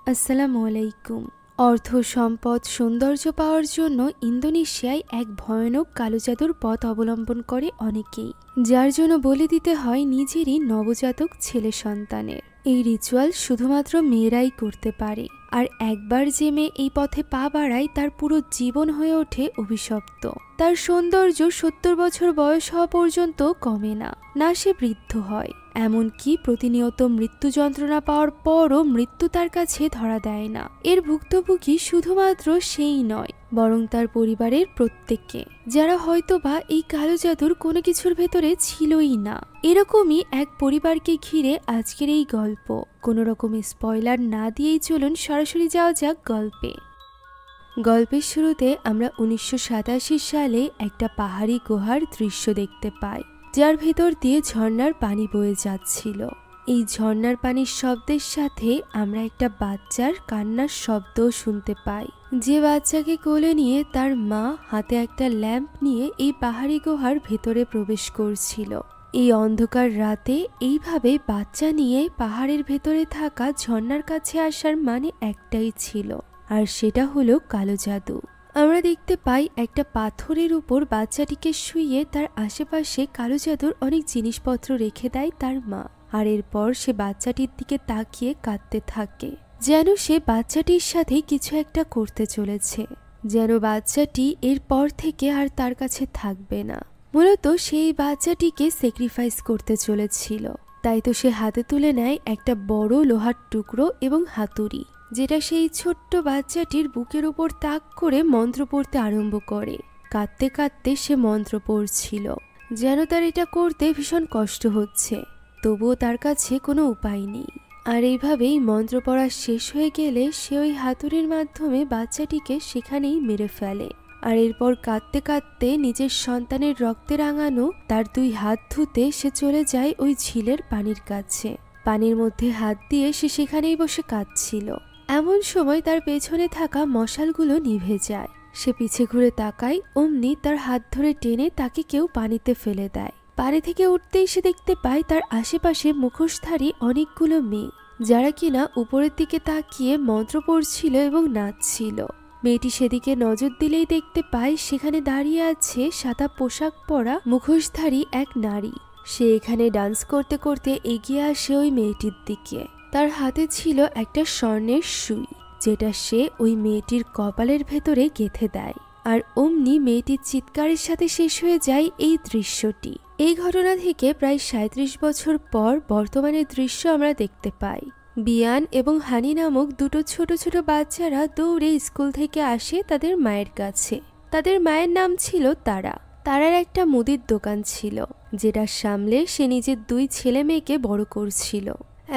আসসালামু আলাইকুম। অর্থ, সম্পদ, সৌন্দর্য পাওয়ার জন্য ইন্দোনেশিয়ায় এক ভয়ানক কালো জাদুর পথ অবলম্বন করে অনেকেই, যার জন্য বলে দিতে হয় নিজেরই নবজাতক ছেলে সন্তানের। এই রিচুয়াল শুধুমাত্র মেয়েরাই করতে পারে, আর একবার যে মেয়ে এই পথে পা বাড়ায় তার পুরো জীবন হয়ে ওঠে অভিশপ্ত। তার সৌন্দর্য 70 বছর বয়স হওয়া পর্যন্ত কমে না, না সে বৃদ্ধ হয়। এমনকি প্রতিনিয়ত মৃত্যু যন্ত্রণা পাওয়ার পরও মৃত্যু তার কাছে ধরা দেয় না। এর ভুক্তভোগী শুধুমাত্র সেই নয়, বরং তার পরিবারের প্রত্যেককে, যারা হয়তোবা এই কালো জাদুর কোনো কিছুর ভেতরে ছিলই না। এরকমই এক পরিবারকে ঘিরে আজকের এই গল্প। কোনো রকম স্পয়লার না দিয়েই চলুন সরাসরি যাওয়া যাক গল্পে। গল্পের শুরুতে আমরা 1987 সালে একটা পাহাড়ি গুহার দৃশ্য দেখতে পাই, যার ভেতর দিয়ে ঝর্ণার পানি বয়ে যাচ্ছিল। এই ঝর্ণার পানির শব্দের সাথে আমরা একটা বাচ্চার কান্নার শব্দও শুনতে পাই, যে বাচ্চাকে কোলে নিয়ে তার মা হাতে একটা ল্যাম্প নিয়ে এই পাহাড়ি গুহার ভেতরে প্রবেশ করছিল। এই অন্ধকার রাতে এইভাবে বাচ্চা নিয়ে পাহাড়ের ভেতরে থাকা ঝর্ণার কাছে আসার মানে একটাই ছিল, আর সেটা হলো কালো জাদু। আমরা দেখতে পাই একটা পাথরের উপর বাচ্চাটিকে শুইয়ে তার আশেপাশে কালো জাদুর অনেক জিনিসপত্র রেখে দেয় তার মা, আর এরপর সে বাচ্চাটির দিকে তাকিয়ে কাঁদতে থাকে, যেন সে বাচ্চাটির সাথে কিছু একটা করতে চলেছে, যেন বাচ্চাটি এরপর থেকে আর তার কাছে থাকবে না। মূলত সেই বাচ্চাটিকে স্যাক্রিফাইস করতে চলেছিল। তাই তো সে হাতে তুলে নেয় একটা বড় লোহার টুকরো এবং হাতুড়ি, যেটা সেই ছোট্ট বাচ্চাটির বুকের উপর তাক করে মন্ত্র পড়তে আরম্ভ করে। কাঁদতে কাঁদতে সে মন্ত্র পড়ছিল, যেন তার এটা করতে ভীষণ কষ্ট হচ্ছে, তবুও তার কাছে কোনো উপায় নেই। আর এইভাবেই মন্ত্র পড়া শেষ হয়ে গেলে সে ওই হাতুড়ির মাধ্যমে বাচ্চাটিকে সেখানেই মেরে ফেলে। আর এরপর কাঁদতে কাঁদতে নিজের সন্তানের রক্তে রাঙানো তার 2 হাত ধুতে সে চলে যায় ওই ঝিলের পানির কাছে। পানির মধ্যে হাত দিয়ে সে সেখানেই বসে কাঁদছিল। এমন সময় তার পেছনে থাকা মশালগুলো নিভে যায়। সে পিছে ঘুরে তাকায়, অমনি তার হাত ধরে টেনে তাকে কেউ পানিতে ফেলে দেয়। পানি থেকে উঠতেই সে দেখতে পায় তার আশেপাশে মুখোশধারী অনেকগুলো মেয়ে, যারা কিনা উপরের দিকে তাকিয়ে মন্ত্র পড়ছিল এবং নাচছিল। মেয়েটি সেদিকে নজর দিলেই দেখতে পায় সেখানে দাঁড়িয়ে আছে সাদা পোশাক পরা মুখোশধারী এক নারী। সে এখানে ডান্স করতে করতে এগিয়ে আসে ওই মেয়েটির দিকে। তার হাতে ছিল একটা স্বর্ণের সুই, যেটা সে ওই মেয়েটির কপালের ভেতরে গেঁথে দেয়। আর অমনি মেয়েটির চিৎকারের সাথে শেষ হয়ে যায় এই দৃশ্যটি। এই ঘটনা থেকে প্রায় 37 বছর পর বর্তমানের দৃশ্য আমরা দেখতে পাই। বিয়ান এবং হানি নামক দুটো ছোট ছোট বাচ্চারা দৌড়ে স্কুল থেকে আসে তাদের মায়ের কাছে। তাদের মায়ের নাম ছিল তারা। তারার একটা মুদির দোকান ছিল, যেটা সামলে সে নিজের 2 ছেলে মেয়েকে বড় করছিল।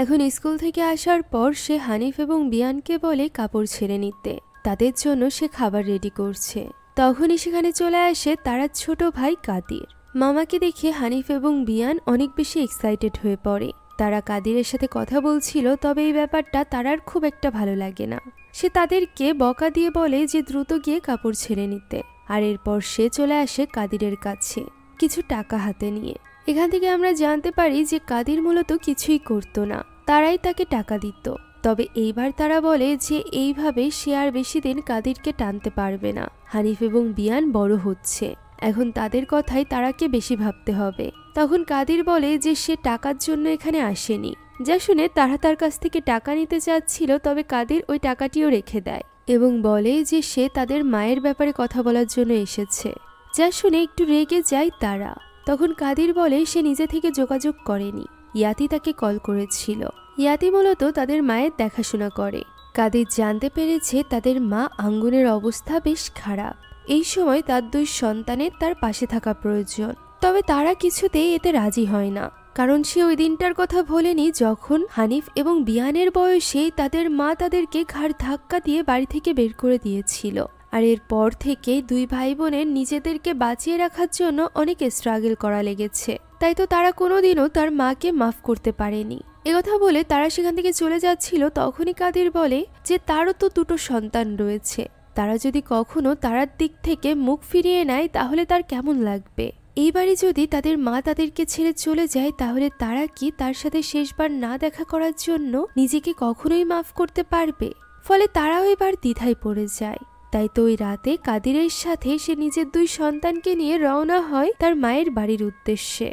এখন স্কুল থেকে আসার পর সে হানিফ এবং বিয়ানকে বলে কাপড় ছেড়ে নিতে, তাদের জন্য সে খাবার রেডি করছে। তখনই সেখানে চলে আসে তারার ছোট ভাই কাদির। মামাকে দেখে হানিফ এবং বিয়ান অনেক বেশি এক্সাইটেড হয়ে পড়ে। তারা কাদিরের সাথে কথা বলছিল, তবে এই ব্যাপারটা তারার খুব একটা ভালো লাগে না। সে তাদেরকে বকা দিয়ে বলে যে দ্রুত গিয়ে কাপড় ছেড়ে নিতে, আর এরপর সে চলে আসে কাদিরের কাছে কিছু টাকা হাতে নিয়ে। এখান থেকে আমরা জানতে পারি যে কাদির মূলত কিছুই করতো না, তারাই তাকে টাকা দিত। তবে এইবার তারা বলে যে এইভাবে সে আর বেশি দিন কাদিরকে টানতে পারবে না। হানিফ এবং বিয়ান বড় হচ্ছে, এখন তাদের কথাই তারাকে বেশি ভাবতে হবে। তখন কাদির বলে যে সে টাকার জন্য এখানে আসেনি, যা শুনে তারা তার কাছ থেকে টাকা নিতে চাচ্ছিল, তবে কাদির ওই টাকাটিও রেখে দেয় এবং বলে যে সে তাদের মায়ের ব্যাপারে কথা বলার জন্য এসেছে, যা শুনে একটু রেগে যায় তারা। তখন কাদির বলে সে নিজে থেকে যোগাযোগ করেনি, ইয়াতি তাকে কল করেছিল। ইয়াতি মূলত তাদের মায়ের দেখাশোনা করে। কাদির জানতে পেরেছে তাদের মা আঙ্গুনের অবস্থা বেশ খারাপ। এই সময় তার 2 সন্তানের তার পাশে থাকা প্রয়োজন, তবে তারা কিছুতেই এতে রাজি হয় না, কারণ সে ওই দিনটার কথা ভোলেনি যখন হানিফ এবং বিয়ানের বয়সে তাদের মা তাদেরকে ঘাড় ধাক্কা দিয়ে বাড়ি থেকে বের করে দিয়েছিল। আর এরপর থেকে 2 ভাই বোনের নিজেদেরকে বাঁচিয়ে রাখার জন্য অনেক স্ট্রাগল করা লেগেছে। তাই তো তারা কোনোদিনও তার মাকে মাফ করতে পারেনি। একথা বলে তারা সেখান থেকে চলে যাচ্ছিল, তখনই কাদির বলে যে তারও তো 2টো সন্তান রয়েছে, তারা যদি কখনো তারার দিক থেকে মুখ ফিরিয়ে নেয় তাহলে তার কেমন লাগবে। এইবারই যদি তাদের মা তাদেরকে ছেড়ে চলে যায় তাহলে তারা কি তার সাথে শেষবার না দেখা করার জন্য নিজেকে কখনোই মাফ করতে পারবে? ফলে তারাও এবার দ্বিধায় পড়ে যায়। তাই তো ওই রাতে কাদিরের সাথে সে নিজের 2 সন্তানকে নিয়ে রওনা হয় তার মায়ের বাড়ির উদ্দেশ্যে।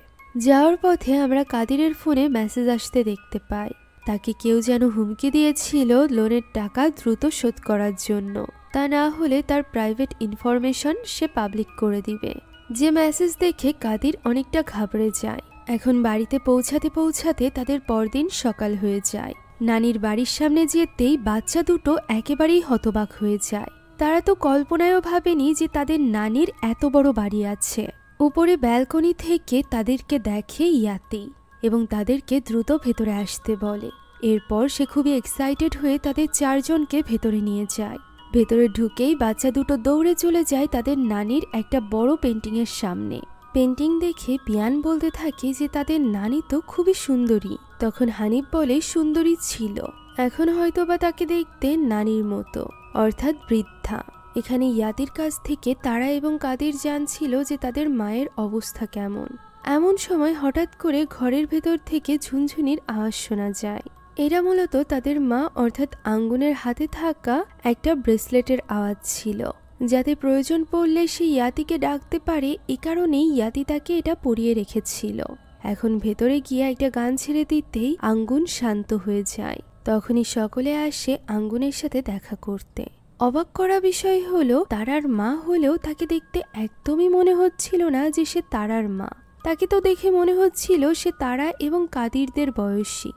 যাওয়ার পথে আমরা কাদিরের ফোনে মেসেজ আসতে দেখতে পাই। তাকে কেউ যেন হুমকি দিয়েছিল লোনের টাকা দ্রুত শোধ করার জন্য, তা না হলে তার প্রাইভেট ইনফরমেশন সে পাবলিক করে দিবে। যে মেসেজ দেখে কাদির অনেকটা ঘাবড়ে যায়। এখন বাড়িতে পৌঁছাতে পৌঁছাতে তাদের পরদিন সকাল হয়ে যায়। নানির বাড়ির সামনে যেতেই বাচ্চা দুটো একেবারেই হতবাক হয়ে যায়। তারা তো কল্পনায়ও ভাবেনি যে তাদের নানির এত বড় বাড়ি আছে। উপরে ব্যালকনি থেকে তাদেরকে দেখে ইয়াতি এবং তাদেরকে দ্রুত ভেতরে আসতে বলে। এরপর সে খুবই এক্সাইটেড হয়ে তাদের 4 জনকে ভেতরে নিয়ে যায়। ভেতরে ঢুকেই বাচ্চা দুটো দৌড়ে চলে যায় তাদের নানির একটা বড় পেন্টিংয়ের সামনে। পেন্টিং দেখে বিয়ান বলতে থাকে যে তাদের নানি তো খুবই সুন্দরী। তখন হানিফ বলে সুন্দরী ছিল, এখন হয়তোবা তাকে দেখতে নানির মতো, অর্থাৎ বৃদ্ধা। এখানে ইয়াতির কাছ থেকে তারা এবং কাদির জানছিল যে তাদের মায়ের অবস্থা কেমন। এমন সময় হঠাৎ করে ঘরের ভেতর থেকে ঝুনঝুনির আওয়াজ শোনা যায়। এরা মূলত তাদের মা অর্থাৎ আঙ্গুনের হাতে থাকা একটা ব্রেসলেটের আওয়াজ ছিল, যাতে প্রয়োজন পড়লে সে ইয়াতিকে ডাকতে পারে। এ কারণেই ইয়াতি তাকে এটা পরিয়ে রেখেছিল। এখন ভেতরে গিয়ে একটা গান ছেড়ে দিতেই আঙ্গুন শান্ত হয়ে যায়। তখনই সকলে আসে আঙ্গুনের সাথে দেখা করতে। অবাক করা বিষয় হলো তারার মা হলেও তাকে দেখতে একদমই মনে হচ্ছিল না যে সে তারার মা। তাকে তো দেখে মনে হচ্ছিল সে তারা এবং কাদিরদের বয়সী,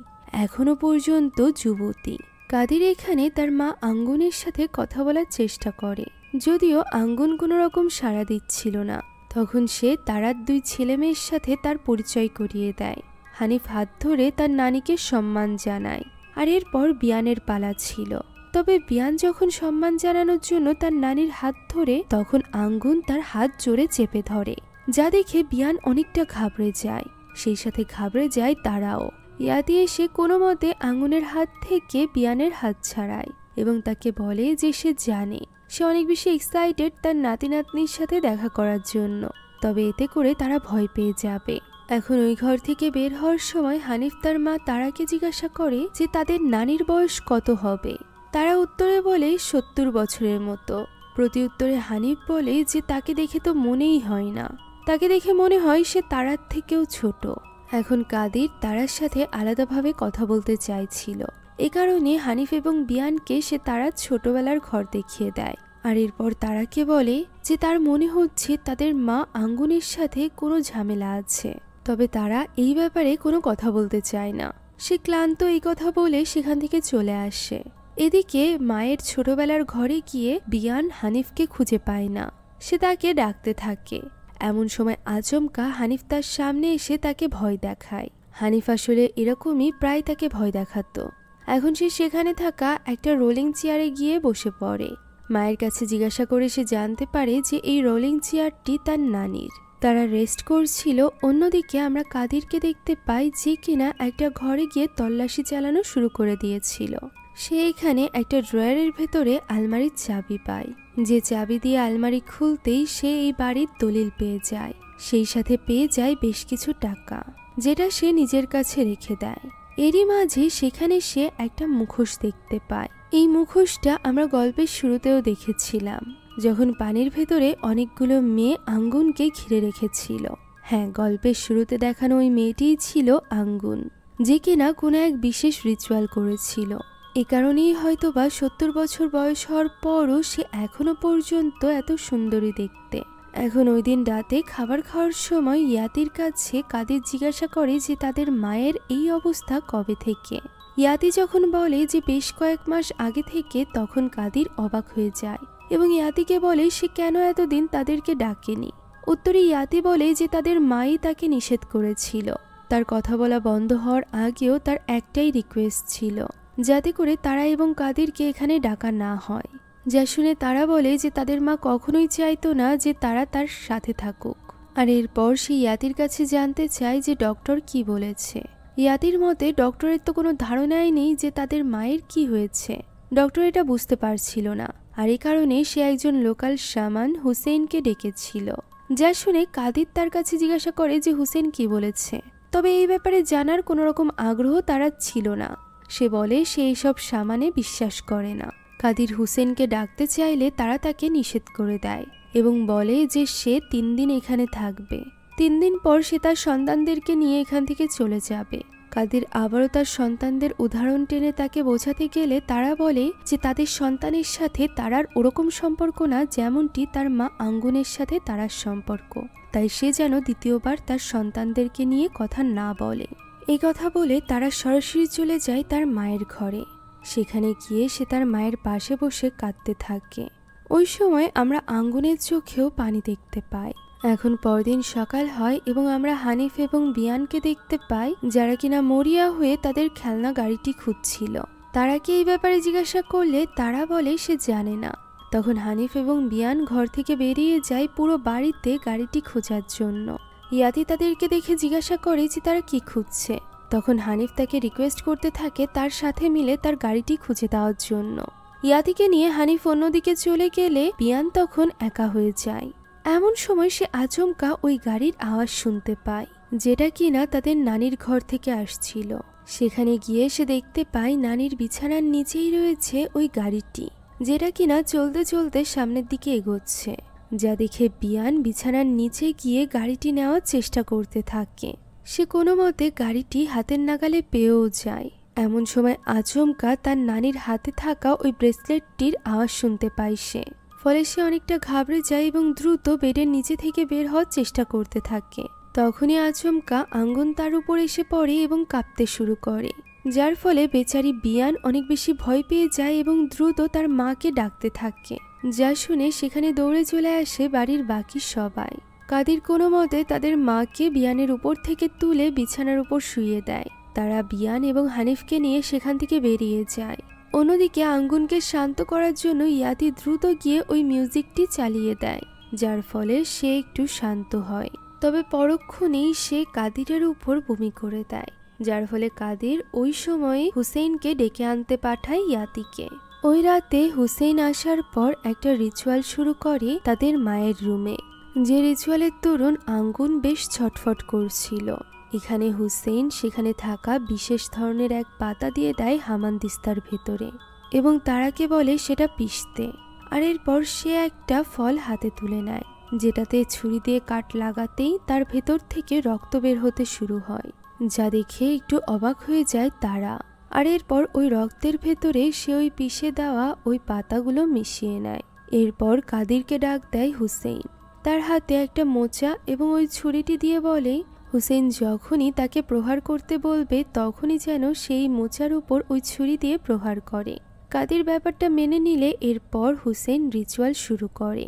এখনো পর্যন্ত যুবতী। কাদির এখানে তার মা আঙ্গুনের সাথে কথা বলার চেষ্টা করে, যদিও আঙ্গুন কোনো রকম সাড়া দিচ্ছিল না। তখন সে তারার 2 ছেলে মেয়ের সাথে তার পরিচয় করিয়ে দেয়। হানিফ হাত ধরে তার নানিকে সম্মান জানায়। আর এরপর বিয়ানের পালা ছিল। তবে বিয়ান যখন সম্মান জানানোর জন্য তার নানির হাত ধরে, তখন আঙ্গুন তার হাত জোরে চেপে ধরে, যা দেখে বিয়ান অনেকটা ঘাবড়ে যায়। সেই সাথে ঘাবড়ে যায় তারাও। ইয়াতি এসে কোনো মতে আঙ্গুনের হাত থেকে বিয়ানের হাত ছাড়ায় এবং তাকে বলে যে সে জানে সে অনেক বেশি এক্সাইটেড তার নাতি নাতনির সাথে দেখা করার জন্য, তবে এতে করে তারা ভয় পেয়ে যাবে। এখন ওই ঘর থেকে বের হওয়ার সময় হানিফ তার মা তারাকে জিজ্ঞাসা করে যে তাদের নানির বয়স কত হবে। তারা উত্তরে বলে 70 বছরের মতো। প্রতি উত্তরে হানিফ বলে যে তাকে দেখে তো মনেই হয় না, তাকে দেখে মনে হয় সে তারার থেকেও ছোট। এখন কাদির তারার সাথে আলাদাভাবে কথা বলতে চাইছিল। এ কারণে হানিফ এবং বিয়ানকে সে তারার ছোটবেলার ঘর দেখিয়ে দেয়। আর এরপর তারাকে বলে যে তার মনে হচ্ছে তাদের মা আঙ্গুনের সাথে কোনো ঝামেলা আছে, তবে তারা এই ব্যাপারে কোনো কথা বলতে চায় না। সে ক্লান্ত এই কথা বলে সেখান থেকে চলে আসে। এদিকে মায়ের ছোটবেলার ঘরে গিয়ে বিয়ান হানিফকে খুঁজে পায় না। সে তাকে ডাকতে থাকে। এমন সময় আচমকা হানিফ তার সামনে এসে তাকে ভয় দেখায়। হানিফ আসলে এরকমই প্রায় তাকে ভয় দেখাতো। এখন সে সেখানে থাকা একটা রোলিং চেয়ারে গিয়ে বসে পড়ে। মায়ের কাছে জিজ্ঞাসা করে সে জানতে পারে যে এই রোলিং চেয়ারটি তার নানির। তারা রেস্ট করছিল। অন্যদিকে আমরা কাদিরকে দেখতে পাই যে কিনা একটা ঘরে গিয়ে তল্লাশি চালানো শুরু করে দিয়েছিল। সে এখানে একটা ড্রয়ারের ভেতরে আলমারির চাবি পায়, যে চাবি দিয়ে আলমারি খুলতেই সে এই বাড়ির দলিল পেয়ে যায়। সেই সাথে পেয়ে যায় বেশ কিছু টাকা, যেটা সে নিজের কাছে রেখে দেয়। এরই মাঝে সেখানে সে একটা মুখোশ দেখতে পায়। এই মুখোশটা আমরা গল্পের শুরুতেও দেখেছিলাম, যখন পানির ভেতরে অনেকগুলো মেয়ে আঙ্গুনকে ঘিরে রেখেছিল। হ্যাঁ, গল্পের শুরুতে দেখানো ওই মেয়েটিই ছিল আঙ্গুন, যে কিনা কোনো এক বিশেষ রিচুয়াল করেছিল। এ কারণেই হয়তোবা 70 বছর বয়স হওয়ার পরও সে এখনো পর্যন্ত এত সুন্দরী দেখতে। এখন ওই দিন রাতে খাবার খাওয়ার সময় ইয়াতির কাছে কাদির জিজ্ঞাসা করে যে তাদের মায়ের এই অবস্থা কবে থেকে। ইয়াতি যখন বলে যে বেশ কয়েক মাস আগে থেকে, তখন কাদির অবাক হয়ে যায় এবং ইয়াতিকে বলে সে কেন এতদিন তাদেরকে ডাকেনি। উত্তরে ইয়াতি বলে যে তাদের মাই তাকে নিষেধ করেছিল। তার কথা বলা বন্ধ হওয়ার আগেও তার একটাই রিকোয়েস্ট ছিল, যাতে করে তারা এবং কাদিরকে এখানে ডাকা না হয়। যা শুনে তারা বলে যে তাদের মা কখনোই চাইতো না যে তারা তার সাথে থাকুক। আর এরপর সে ইয়াতির কাছে জানতে চায় যে ডক্টর কি বলেছে। ইয়াতির মতে ডক্টরের তো কোনো ধারণাই নেই যে তাদের মায়ের কি হয়েছে। ডক্টর এটা বুঝতে পারছিল না, আর এই কারণে সে একজন লোকাল শামান হুসেইনকে ডেকেছিল। যা শুনে কাদির তার কাছে জিজ্ঞাসা করে যে হুসেন কি বলেছে। তবে এই ব্যাপারে জানার কোনো রকম আগ্রহ তারা ছিল না। সে বলে সে এইসব সামানে বিশ্বাস করে না। কাদির হুসেনকে ডাকতে চাইলে তারা তাকে নিষেধ করে দেয় এবং বলে যে সে 3 দিন এখানে থাকবে। 3 দিন পর সে তার সন্তানদেরকে নিয়ে এখান থেকে চলে যাবে। কাদির আবারও তার সন্তানদের উদাহরণ টেনে তাকে বোঝাতে গেলে তারা বলে যে তাদের সন্তানের সাথে তারার ওরকম সম্পর্ক না যেমনটি তার মা আঙ্গুনের সাথে তারার সম্পর্ক, তাই সে যেন দ্বিতীয়বার তার সন্তানদেরকে নিয়ে কথা না বলে। এই কথা বলে তারা সরাসরি চলে যায় তার মায়ের ঘরে। সেখানে গিয়ে সে তার মায়ের পাশে বসে কাঁদতে থাকে। ওই সময় আমরা আঙ্গুনের চোখেও পানি দেখতে পাই। এখন পরদিন সকাল হয় এবং আমরা হানিফ এবং বিয়ানকে দেখতে পাই যারা কিনা মরিয়া হয়ে তাদের খেলনা গাড়িটি খুঁজছিল। তারা কি এই ব্যাপারে জিজ্ঞাসা করলে তারা বলে সে জানে না। তখন হানিফ এবং বিয়ান ঘর থেকে বেরিয়ে যায় পুরো বাড়িতে গাড়িটি খোঁজার জন্য। ইয়াতি তাদেরকে দেখে জিজ্ঞাসা করে যে তারা কি খুঁজছে। তখন হানিফ তাকে রিকোয়েস্ট করতে থাকে তার সাথে মিলে তার গাড়িটি খুঁজে দেওয়ার জন্য। ইয়াতিকে নিয়ে হানিফ অন্যদিকে চলে গেলে বিয়ান তখন একা হয়ে যায়। এমন সময় সে আচমকা ওই গাড়ির আওয়াজ শুনতে পায় যেটা কিনা তাদের নানির ঘর থেকে আসছিল। সেখানে গিয়ে সে দেখতে পায় নানির বিছানার নিচেই রয়েছে ওই গাড়িটি, যেটা কিনা চলতে চলতে সামনের দিকে এগোচ্ছে। যা দেখে বিয়ান বিছানার নিচে গিয়ে গাড়িটি নেওয়ার চেষ্টা করতে থাকে। সে কোনো মতে গাড়িটি হাতের নাগালে পেয়েও যায়। এমন সময় আচমকা তার নানির হাতে থাকা ওই ব্রেসলেটটির আওয়াজ শুনতে পায় সে। ফলে সে অনেকটা ঘাবড়ে যায় এবং দ্রুত বেডের নিচে থেকে বের হওয়ার চেষ্টা করতে থাকে। তখনই আচমকা আঙ্গুন তার উপর এসে পড়ে এবং কাঁপতে শুরু করে, যার ফলে বেচারি বিয়ান অনেক বেশি ভয় পেয়ে যায় এবং দ্রুত তার মাকে ডাকতে থাকে। যা শুনে সেখানে দৌড়ে চলে আসে বাড়ির বাকি সবাই। কাদির কোনো মতে তাদের মাকে বিয়ানের উপর থেকে তুলে বিছানার উপর শুইয়ে দেয়। তারা বিয়ান এবং হানিফকে নিয়ে সেখান থেকে বেরিয়ে যায়। অন্যদিকে আঙ্গুনকে শান্ত করার জন্য ইয়াতি দ্রুত গিয়ে ওই মিউজিকটি চালিয়ে দেয়, যার ফলে সে একটু শান্ত হয়। তবে পরক্ষণেই সে কাদিরের উপর বমি করে দেয়, যার ফলে কাদির ওই সময়ে হুসেইনকে ডেকে আনতে পাঠায় ইয়াতিকে। ওই রাতে হুসেইন আসার পর একটা রিচুয়াল শুরু করে তাদের মায়ের রুমে, যে রিচুয়ালের দরুন আঙ্গুন বেশ ছটফট করছিল। এখানে হুসেইন সেখানে থাকা বিশেষ ধরনের এক পাতা দিয়ে দেয় হামানদিস্তার ভেতরে এবং তারাকে বলে সেটা পিষতে। আর এরপর সে একটা ফল হাতে তুলে নেয়, যেটাতে ছুরি দিয়ে কাট লাগাতেই তার ভেতর থেকে রক্ত বের হতে শুরু হয়, যা দেখে একটু অবাক হয়ে যায় তারা। আর এরপর ওই রক্তের ভেতরে সে ওই পিষে দেওয়া ওই পাতাগুলো মিশিয়ে নেয়। এরপর কাদিরকে ডাক দেয় হুসেইন। তার হাতে একটা মোচা এবং ওই ছুরিটি দিয়ে বলে হুসেইন যখনই তাকে প্রহার করতে বলবে তখনই যেন সেই মোচার উপর ওই ছুরি দিয়ে প্রহার করে। কাদির ব্যাপারটা মেনে নিলে এরপর হুসেইন রিচুয়াল শুরু করে,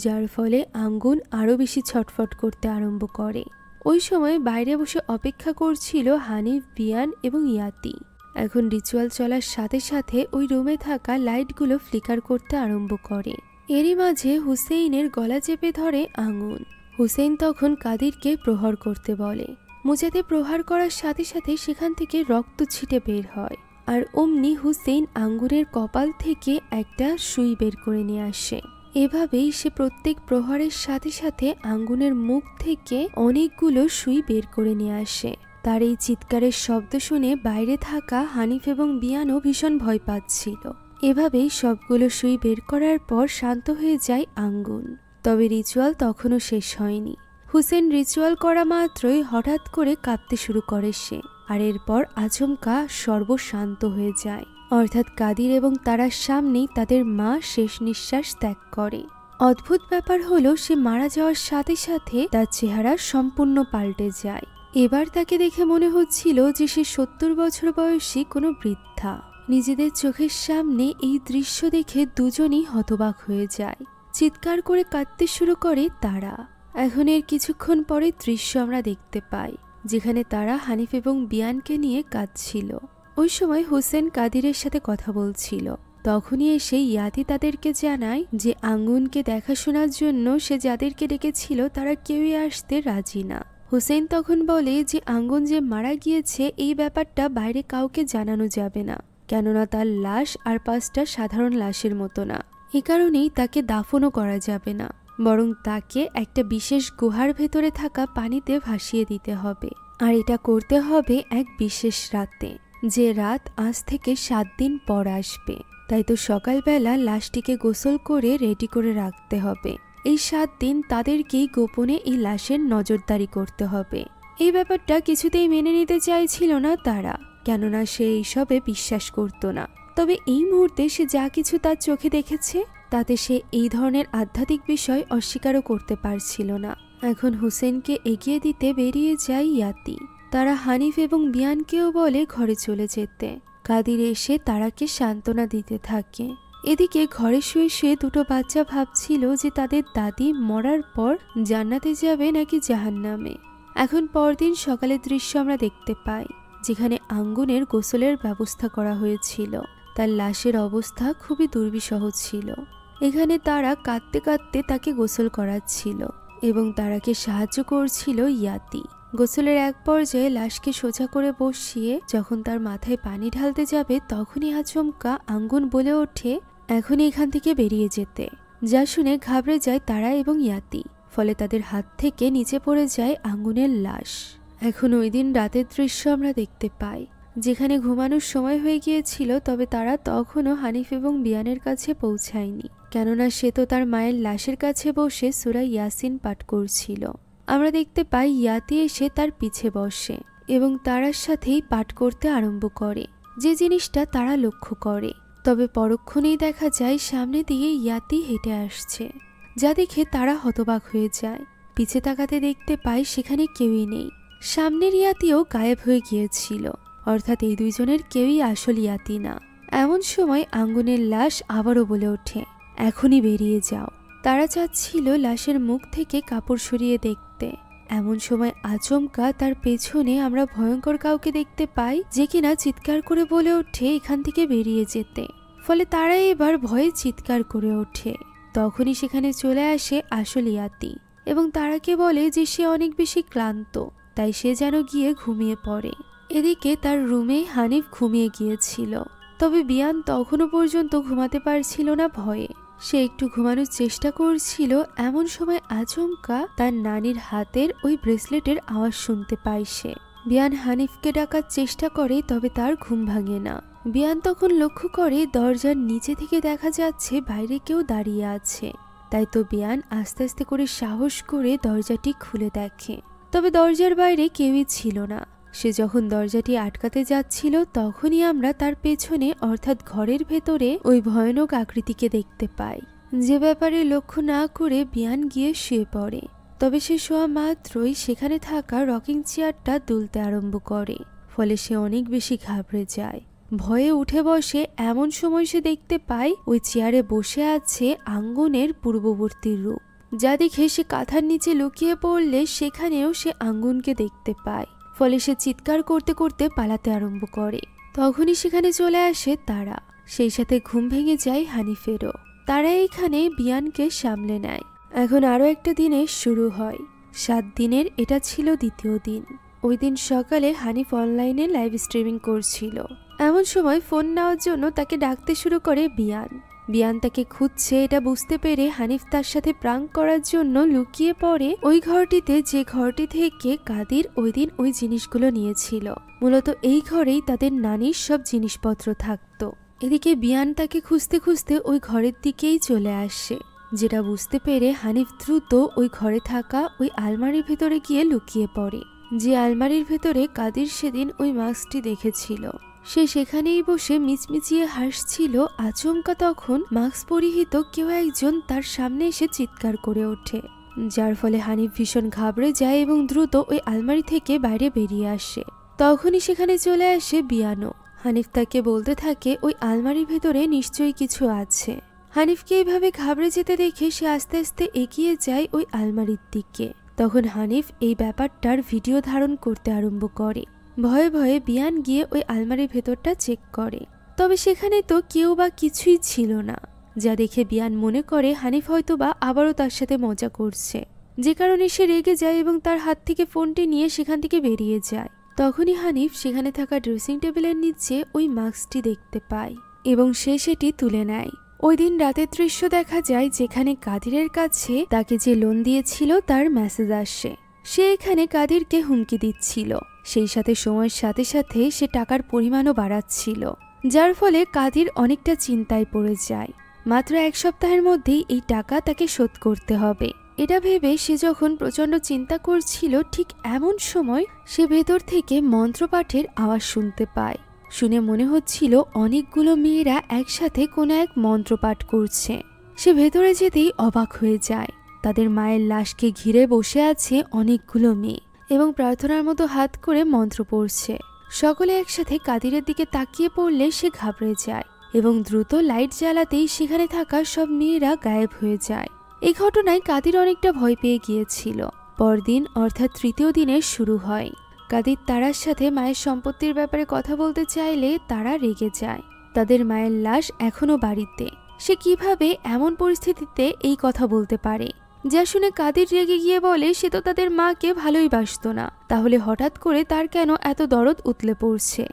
যার ফলে আঙ্গুন আরও বেশি ছটফট করতে আরম্ভ করে। ওই সময় বাইরে বসে অপেক্ষা করছিল হানিফ, বিয়ান এবং ইয়াতি। এখন রিচুয়াল চলার সাথে সাথে ওই রুমে থাকা লাইটগুলো ফ্লিকার করতে আরম্ভ করে। এরই মাঝে হুসেইনের গলা চেপে ধরে আঙ্গুন। হুসেইন তখন কাদিরকে প্রহার করতে বলে। মোচাতে প্রহার করার সাথে সাথে সেখান থেকে রক্ত ছিটে বের হয়, আর অমনি হুসেইন আঙ্গুরের কপাল থেকে একটা সুই বের করে নিয়ে আসে। এভাবেই সে প্রত্যেক প্রহারের সাথে সাথে আঙ্গুনের মুখ থেকে অনেকগুলো সুই বের করে নিয়ে আসে। তার এই চিৎকারের শব্দ শুনে বাইরে থাকা হানিফ এবং বিয়ানও ভীষণ ভয় পাচ্ছিল। এভাবেই সবগুলো সুই বের করার পর শান্ত হয়ে যায় আঙ্গুন। তবে রিচুয়াল তখনও শেষ হয়নি। হুসেইন রিচুয়াল করা মাত্রই হঠাৎ করে কাঁপতে শুরু করে সে, আর এরপর আচমকা সর্বশান্ত হয়ে যায়। অর্থাৎ কাদির এবং তারার সামনেই তাদের মা শেষ নিঃশ্বাস ত্যাগ করে। অদ্ভুত ব্যাপার হলো সে মারা যাওয়ার সাথে সাথে তার চেহারা সম্পূর্ণ পাল্টে যায়। এবার তাকে দেখে মনে হচ্ছিল যে সে 70 বছর বয়সী কোনো বৃদ্ধা। নিজেদের চোখের সামনে এই দৃশ্য দেখে দুজনই হতবাক হয়ে যায়। চিৎকার করে কাঁদতে শুরু করে তারা। এখন এর কিছুক্ষণ পরে দৃশ্য আমরা দেখতে পাই, যেখানে তারা হানিফ এবং বিয়ানকে নিয়ে কাঁদছিল। ওই সময় হুসেন কাদিরের সাথে কথা বলছিল। তখনই এসে ইয়াতি তাদেরকে জানায় যে আঙ্গুনকে দেখাশোনার জন্য সে যাদেরকে ডেকেছিল তারা কেউই আসতে রাজি না। হুসেন তখন বলে যে আঙ্গুন যে মারা গিয়েছে এই ব্যাপারটা বাইরে কাউকে জানানো যাবে না, কেননা তার লাশ আর 5টা সাধারণ লাশের মতো না। এ কারণেই তাকে দাফনও করা যাবে না, বরং তাকে একটা বিশেষ গুহার ভেতরে থাকা পানিতে ভাসিয়ে দিতে হবে। আর এটা করতে হবে এক বিশেষ রাতে, যে রাত আজ থেকে 7 দিন পর আসবে। তাই তো সকালবেলা লাশটিকে গোসল করে রেডি করে রাখতে হবে। এই 7 দিন তাদেরকেই গোপনে এই লাশের নজরদারি করতে হবে। এই ব্যাপারটা কিছুতেই মেনে নিতে চাইছিল না তারা, কেননা সে এইসবে বিশ্বাস করত না। তবে এই মুহূর্তে সে যা কিছু তার চোখে দেখেছে তাতে সে এই ধরনের আধ্যাত্মিক বিষয় অস্বীকারও করতে পারছিল না। এখন হুসেনকে এগিয়ে দিতে বেরিয়ে যায় ইয়াতি। তারা হানিফ এবং বিয়ানকেও বলে ঘরে চলে যেতে। কাদির এসে তারাকে সান্ত্বনা দিতে থাকে। এদিকে ঘরে শুয়ে শুয়ে দুটো বাচ্চা ভাবছিল যে তাদের দাদি মরার পর জান্নাতে যাবে নাকি জাহান্নামে। এখন পরদিন সকালের দৃশ্য আমরা দেখতে পাই, যেখানে আঙ্গুনের গোসলের ব্যবস্থা করা হয়েছিল। তার লাশের অবস্থা খুবই দুর্বিষহ ছিল। এখানে তারা কাঁদতে কাঁদতে তাকে গোসল করাচ্ছিল এবং তারাকে সাহায্য করছিল ইয়াতি। গোসলের এক পর্যায়ে লাশকে সোজা করে বসিয়ে যখন তার মাথায় পানি ঢালতে যাবে, তখনই আচমকা আঙ্গুন বলে ওঠে এখনই এখান থেকে বেরিয়ে যেতে। যা শুনে ঘাবড়ে যায় তারা এবং ইয়াতি। ফলে তাদের হাত থেকে নিচে পড়ে যায় আঙ্গুনের লাশ। এখন ওই দিন রাতের দৃশ্য আমরা দেখতে পাই, যেখানে ঘুমানোর সময় হয়ে গিয়েছিল, তবে তারা তখনও হানিফ এবং বিয়ানের কাছে পৌঁছায়নি, কেননা সে তো তার মায়ের লাশের কাছে বসে সূরা ইয়াসিন পাঠ করছিল। আমরা দেখতে পাই ইয়াতি এসে তার পিছে বসে এবং তারার সাথেই পাঠ করতে আরম্ভ করে, যে জিনিসটা তারা লক্ষ্য করে। তবে পরক্ষণেই দেখা যায় সামনে দিয়ে ইয়াতি হেঁটে আসছে, যা দেখে তারা হতবাক হয়ে যায়। পিছে তাকাতে দেখতে পায় সেখানে কেউই নেই। সামনের ইয়াতিও গায়েব হয়ে গিয়েছিল, অর্থাৎ এই দুইজনের কেউই আসল ইয়াতি না। এমন সময় আঙ্গুনের লাশ আবারও বলে ওঠে এখনই বেরিয়ে যাও। তারা চাচ্ছিল লাশের মুখ থেকে কাপড় সরিয়ে দেখতে। এমন সময় আচমকা তার পেছনে আমরা ভয়ঙ্কর কাউকে দেখতে পাই, যে কিনা চিৎকার করে বলে ওঠে এখান থেকে বেরিয়ে যেতে। ফলে তারা এবার ভয়ে চিৎকার করে ওঠে। তখনই সেখানে চলে আসে আসল ইয়াতি এবং তারাকে বলে যে সে অনেক বেশি ক্লান্ত, তাই সে যেন গিয়ে ঘুমিয়ে পড়ে। এদিকে তার রুমে হানিফ ঘুমিয়ে গিয়েছিল, তবে বিয়ান তখনও পর্যন্ত ঘুমাতে পারছিল না ভয়ে। সে একটু ঘুমানোর চেষ্টা করছিল, এমন সময় আচমকা তার নানির হাতের ওই ব্রেসলেটের আওয়াজ শুনতে পায় সে। বিয়ান হানিফকে ডাকার চেষ্টা করে, তবে তার ঘুম ভাঙে না। বিয়ান তখন লক্ষ্য করে দরজার নিচে থেকে দেখা যাচ্ছে বাইরে কেউ দাঁড়িয়ে আছে। তাই তো বিয়ান আস্তে আস্তে করে সাহস করে দরজাটি খুলে দেখে, তবে দরজার বাইরে কেউই ছিল না। সে যখন দরজাটি আটকাতে যাচ্ছিল, তখনই আমরা তার পেছনে অর্থাৎ ঘরের ভেতরে ওই ভয়ানক আকৃতিকে দেখতে পাই, যে ব্যাপারে লক্ষ্য না করে বিয়ান গিয়ে শুয়ে পড়ে। তবে সে শোয়া মাত্রই সেখানে থাকা রকিং চেয়ারটা দুলতে আরম্ভ করে। ফলে সে অনেক বেশি ঘাবড়ে যায়, ভয়ে উঠে বসে। এমন সময় সে দেখতে পায় ওই চেয়ারে বসে আছে আঙ্গুনের পূর্ববর্তী রূপ, যা দেখে সে কাঁথার নিচে লুকিয়ে পড়লে সেখানেও সে আঙ্গুনকে দেখতে পায়। ফলে সে চিৎকার করতে করতে পালাতে আরম্ভ করে। তখনই সেখানে চলে আসে তারা, সেই সাথে ঘুম ভেঙে যায় হানিফেরও। তারা এইখানে বিয়ানকে সামলে নেয়। এখন আরো একটা দিনের শুরু হয়। 7 দিনের এটা ছিল দ্বিতীয় দিন। ওই দিন সকালে হানিফ অনলাইনে লাইভ স্ট্রিমিং করছিল। এমন সময় ফোন নেওয়ার জন্য তাকে ডাকতে শুরু করে বিয়ান। বিয়ান তাকে খুঁজছে এটা বুঝতে পেরে হানিফ তার সাথে প্রাঙ্ক করার জন্য লুকিয়ে পড়ে ওই ঘরটিতে, যে ঘরটি থেকে কাদির ওই দিন ওই জিনিসগুলো নিয়েছিল। মূলত এই ঘরেই তাদের নানির সব জিনিসপত্র থাকতো। এদিকে বিয়ান তাকে খুঁজতে খুঁজতে ওই ঘরের দিকেই চলে আসে, যেটা বুঝতে পেরে হানিফ দ্রুত ওই ঘরে থাকা ওই আলমারির ভেতরে গিয়ে লুকিয়ে পড়ে, যে আলমারির ভেতরে কাদির সেদিন ওই মাস্কটি দেখেছিল। সে সেখানেই বসে মিচমিচিয়ে হাসছিল। আচমকা তখন মাস্ক পরিহিত কেউ একজন তার সামনে এসে চিৎকার করে ওঠে, যার ফলে হানিফ ভীষণ ঘাবড়ে যায় এবং দ্রুত ওই আলমারি থেকে বাইরে বেরিয়ে আসে। তখনই সেখানে চলে আসে বিয়ানো। হানিফ তাকে বলতে থাকে ওই আলমারির ভেতরে নিশ্চয়ই কিছু আছে। হানিফকে এইভাবে ঘাবড়ে যেতে দেখে সে আস্তে আস্তে এগিয়ে যায় ওই আলমারির দিকে। তখন হানিফ এই ব্যাপারটার ভিডিও ধারণ করতে আরম্ভ করে। ভয়ে ভয়ে বিয়ান গিয়ে ওই আলমারির ভেতরটা চেক করে, তবে সেখানে তো কেউ বা কিছুই ছিল না, যা দেখে বিয়ান মনে করে হানিফ হয়তো বা আবারও তার সাথে মজা করছে, যে কারণে সে রেগে যায় এবং তার হাত থেকে ফোনটি নিয়ে সেখান থেকে বেরিয়ে যায়। তখনই হানিফ সেখানে থাকা ড্রেসিং টেবিলের নিচে ওই মাস্কটি দেখতে পায় এবং সে সেটি তুলে নেয়। ওই দিন রাতের দৃশ্য দেখা যায় যেখানে কাদিরের কাছে তাকে যে লোন দিয়েছিল তার মেসেজ আসে। সে এখানে কাদিরকে হুমকি দিচ্ছিল, সেই সাথে সময়ের সাথে সাথে সে টাকার পরিমাণও বাড়াচ্ছিল, যার ফলে কাদির অনেকটা চিন্তায় পড়ে যায়। মাত্র 1 সপ্তাহের মধ্যেই এই টাকা তাকে শোধ করতে হবে। এটা ভেবে সে যখন প্রচণ্ড চিন্তা করছিল, ঠিক এমন সময় সে ভেতর থেকে মন্ত্রপাঠের আওয়াজ শুনতে পায়। শুনে মনে হচ্ছিল অনেকগুলো মেয়েরা একসাথে কোনো এক মন্ত্রপাঠ করছে। সে ভেতরে যেতেই অবাক হয়ে যায়। তাদের মায়ের লাশকে ঘিরে বসে আছে অনেকগুলো মেয়ে এবং প্রার্থনার মতো হাত করে মন্ত্র পড়ছে। সকলে একসাথে কাদিরের দিকে তাকিয়ে পড়লে সে ঘাবড়ে যায় এবং দ্রুত লাইট জ্বালাতেই সেখানে থাকা সব মেয়েরা গায়েব হয়ে যায়। এই ঘটনায় কাদির অনেকটা ভয় পেয়ে গিয়েছিল। পরদিন অর্থাৎ 3য় দিনের শুরু হয়। কাদির তারার সাথে মায়ের সম্পত্তির ব্যাপারে কথা বলতে চাইলে তারা রেগে যায়। তাদের মায়ের লাশ এখনো বাড়িতে। সে কিভাবে এমন পরিস্থিতিতে এই কথা বলতে পারে? যা শুনে কাদির রেগে গিয়ে বলে সে তো তাদের মাকে ভালোই বাসত না, তাহলে হঠাৎ করে তার কেন এত দরদ উতলে পড়ছে?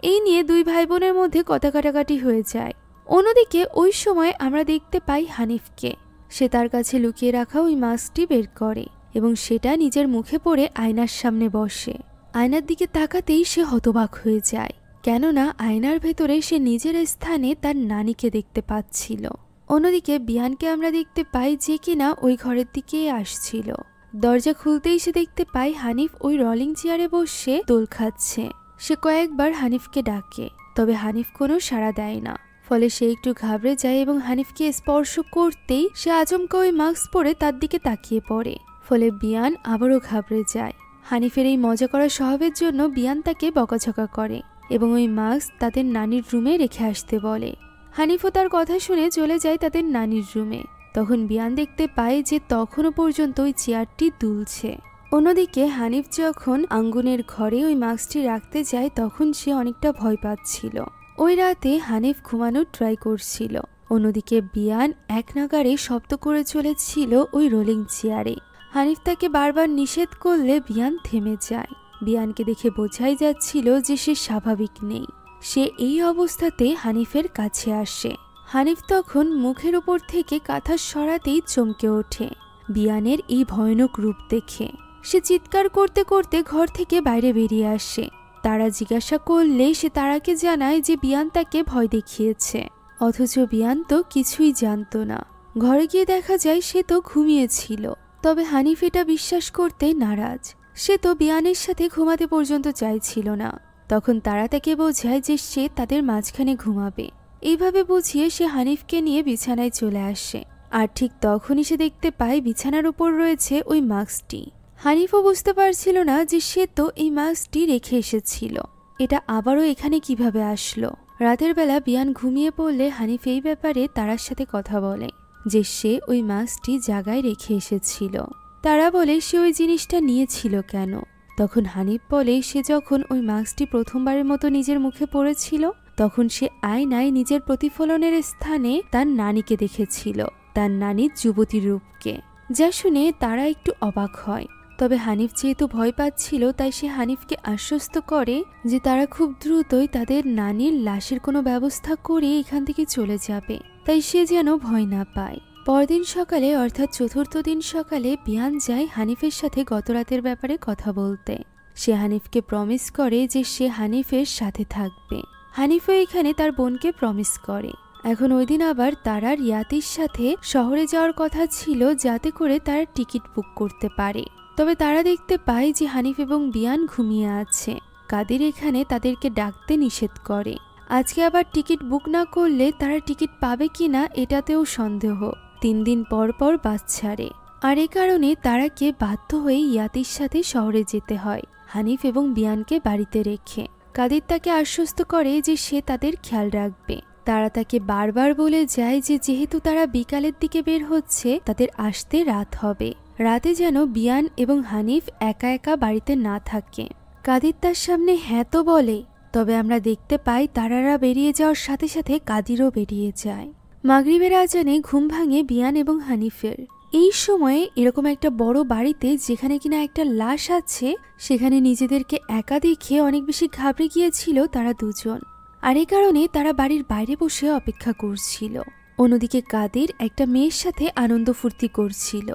এই নিয়ে 2 ভাই বোনের মধ্যে কথা কাটাকাটি হয়ে যায়। অন্যদিকে ওই সময় আমরা দেখতে পাই হানিফকে। সে তার কাছে লুকিয়ে রাখা ওই মাস্কটি বের করে এবং সেটা নিজের মুখে পরে আয়নার সামনে বসে। আয়নার দিকে তাকাতেই সে হতবাক হয়ে যায়, কেননা আয়নার ভেতরে সে নিজের স্থানে তার নানিকে দেখতে পাচ্ছিল। অন্যদিকে বিয়ানকে আমরা দেখতে পাই যে কিনা ওই ঘরের দিকে আসছিল। দরজা খুলতেই সে দেখতে পাই হানিফ ওই রলিং চেয়ারে বসে দোল খাচ্ছে। সে কয়েকবার হানিফকে ডাকে, তবে হানিফ কোনো সাড়া দেয় না। ফলে সে একটু ঘাবড়ে যায় এবং হানিফকে স্পর্শ করতেই সে আচমকা ওই মাস্ক পরে তার দিকে তাকিয়ে পড়ে। ফলে বিয়ান আবারও ঘাবড়ে যায়। হানিফের এই মজা করার স্বভাবের জন্য বিয়ান তাকে বকাঝকা করে এবং ওই মাস্ক তাদের নানির রুমে রেখে আসতে বলে। হানিফও তার কথা শুনে চলে যায় তাদের নানির রুমে। তখন বিয়ান দেখতে পায় যে তখনও পর্যন্ত ওই চেয়ারটি দুলছে। অন্যদিকে হানিফ যখন আঙ্গুনের ঘরে ওই মাস্কটি রাখতে যায় তখন সে অনেকটা ভয় পাচ্ছিল। ওই রাতে হানিফ ঘুমানোর ট্রাই করছিল। অন্যদিকে বিয়ান এক নাগাড়ে শব্দ করে চলেছিল ওই রোলিং চেয়ারে। হানিফ তাকে বারবার নিষেধ করলে বিয়ান থেমে যায়। বিয়ানকে দেখে বোঝাই যাচ্ছিল যে সে স্বাভাবিক নেই। সে এই অবস্থাতে হানিফের কাছে আসে। হানিফ তখন মুখের উপর থেকে কাঁথা সরাতেই চমকে ওঠে বিয়ানের এই ভয়ানক রূপ দেখে। সে চিৎকার করতে করতে ঘর থেকে বাইরে বেরিয়ে আসে। তারা জিজ্ঞাসা করলে সে তারাকে জানায় যে বিয়ান তাকে ভয় দেখিয়েছে, অথচ বিয়ান তো কিছুই জানতো না। ঘরে গিয়ে দেখা যায় সে তো ঘুমিয়েছিল। তবে হানিফ এটা বিশ্বাস করতে নারাজ। সে তো বিয়ানের সাথে ঘুমাতে পর্যন্ত চাইছিল না। তখন তারা তাকে বোঝায় যে সে তাদের মাঝখানে ঘুমাবে। এইভাবে বুঝিয়ে সে হানিফকে নিয়ে বিছানায় চলে আসে। আর ঠিক তখনই সে দেখতে পায় বিছানার উপর রয়েছে ওই মাস্কটি। হানিফও বুঝতে পারছিল না যে সে তো এই মাস্কটি রেখে এসেছিল। এটা আবারও এখানে কিভাবে আসলো? রাতের বেলা বিয়ান ঘুমিয়ে পড়লে হানিফ এই ব্যাপারে তারার সাথে কথা বলে যে সে ওই মাস্কটি জায়গায় রেখে এসেছিল। তারা বলে সে ওই জিনিসটা নিয়েছিল কেন? তখন হানিফ বলে সে যখন ওই মাস্কটি প্রথমবারের মতো নিজের মুখে পড়েছিল তখন সে আয়নায় নিজের প্রতিফলনের স্থানে তার নানিকে দেখেছিল, তার নানির যুবতী রূপকে। যা শুনে তারা একটু অবাক হয়। তবে হানিফ যেহেতু ভয় পাচ্ছিল তাই সে হানিফকে আশ্বস্ত করে যে তারা খুব দ্রুতই তাদের নানির লাশের কোনো ব্যবস্থা করে এখান থেকে চলে যাবে, তাই সে যেন ভয় না পায়। পরদিন সকালে অর্থাৎ 4র্থ দিন সকালে বিয়ান যায় হানিফের সাথে গত রাতের ব্যাপারে কথা বলতে। সে হানিফকে প্রমিস করে যে সে হানিফের সাথে থাকবে। হানিফও এখানে তার বোনকে প্রমিস করে। এখন ওই দিন আবার তারার ইয়াতির সাথে শহরে যাওয়ার কথা ছিল যাতে করে তারা টিকিট বুক করতে পারে। তবে তারা দেখতে পায় যে হানিফ এবং বিয়ান ঘুমিয়ে আছে। কাদির এখানে তাদেরকে ডাকতে নিষেধ করে। আজকে আবার টিকিট বুক না করলে তারা টিকিট পাবে কিনা এটাতেও সন্দেহ। 3 দিন পর পর বাস ছাড়ে। আর এ কারণে তারাকে বাধ্য হয়ে ইয়াতির সাথে শহরে যেতে হয় হানিফ এবং বিয়ানকে বাড়িতে রেখে। কাদির তাকে আশ্বস্ত করে যে সে তাদের খেয়াল রাখবে। তারা তাকে বারবার বলে যায় যে যেহেতু তারা বিকালের দিকে বের হচ্ছে তাদের আসতে রাত হবে। রাতে যেন বিয়ান এবং হানিফ একা একা বাড়িতে না থাকে। কাদির তার সামনে হ্যাঁ তো বলে, তবে আমরা দেখতে পাই তারারা বেরিয়ে যাওয়ার সাথে সাথে কাদিরও বেরিয়ে যায়। মাগরিবের আজানে ঘুম ভাঙে বিয়ান এবং হানিফের। এই সময়ে এরকম একটা বড় বাড়িতে যেখানে কিনা একটা লাশ আছে সেখানে নিজেদেরকে একা দেখে অনেক বেশি ঘাবড়ে গিয়েছিল তারা দুজন। আর এই কারণে তারা বাড়ির বাইরে বসে অপেক্ষা করছিল। অন্যদিকে কাদির একটা মেয়ের সাথে আনন্দ ফুর্তি করছিল।